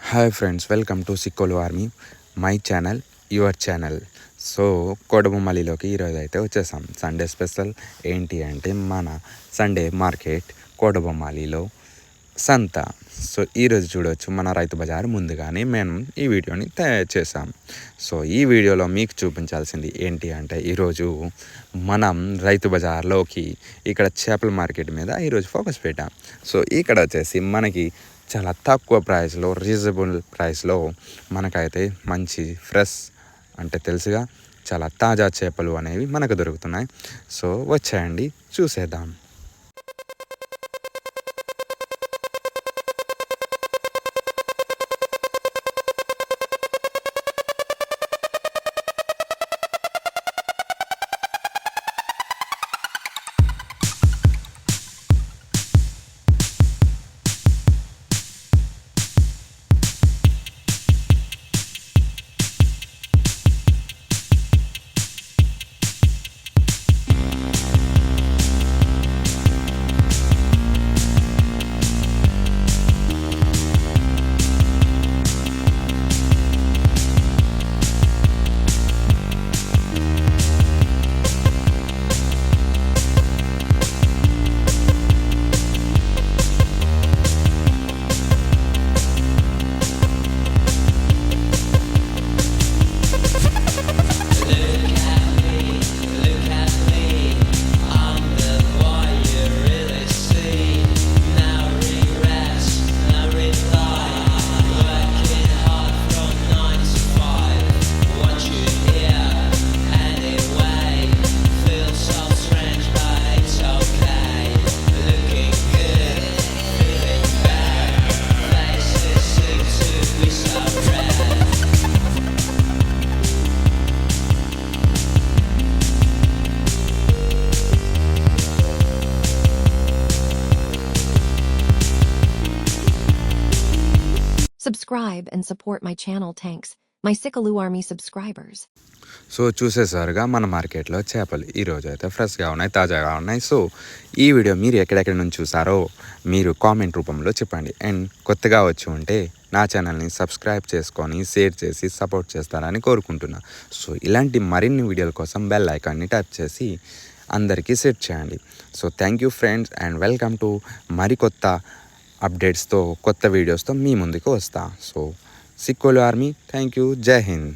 Hi friends, welcome to Sikkolu Army, my channel, your channel. So కోడబొమ్మలిలోకి ఈరోజు అయితే వచ్చేసాం. సండే స్పెషల్ ఏంటి అంటే మన సండే మార్కెట్ కోడబొమ్మాలిలో సంత. సో ఈరోజు చూడవచ్చు మన రైతు బజార్ ముందుగానే మేము ఈ వీడియోని తయారు చేసాం. సో ఈ వీడియోలో మీకు చూపించాల్సింది ఏంటి అంటే ఈరోజు మనం రైతు బజార్లోకి ఇక్కడ చేపల మార్కెట్ మీద ఈరోజు ఫోకస్ పెట్టాం. సో ఇక్కడ వచ్చేసి మనకి చాలా తక్కువ ప్రైస్లో, రీజనబుల్ ప్రైస్లో మనకైతే మంచి ఫ్రెష్ అంటే తెలుసుగా చాలా తాజా చేపలు అనేవి మనకు దొరుకుతున్నాయి. సో వచ్చేయండి చూసేద్దాం. Subscribe and support my channel. Thanks, my Sikalu Army subscribers. So చూసేసారుగా మన మార్కెట్లో చేపలు ఈరోజు అయితే ఫ్రెష్గా ఉన్నాయి, తాజాగా ఉన్నాయి. సో ఈ వీడియో మీరు ఎక్కడెక్కడి నుంచి చూసారో మీరు కామెంట్ రూపంలో చెప్పండి. అండ్ కొత్తగా వచ్చి ఉంటే నా ఛానల్ని సబ్స్క్రైబ్ చేసుకొని షేర్ చేసి సపోర్ట్ చేస్తారని కోరుకుంటున్నా. సో ఇలాంటి మరిన్ని వీడియోల కోసం బెల్ ఐకాన్ని టచ్ చేసి అందరికీ సెట్ చేయండి. So thank you friends and welcome to మరికొత్త అప్డేట్స్తో, కొత్త వీడియోస్తో మీ ముందుకు వస్తా. So Sikkolu Army, thank you, Jai Hind.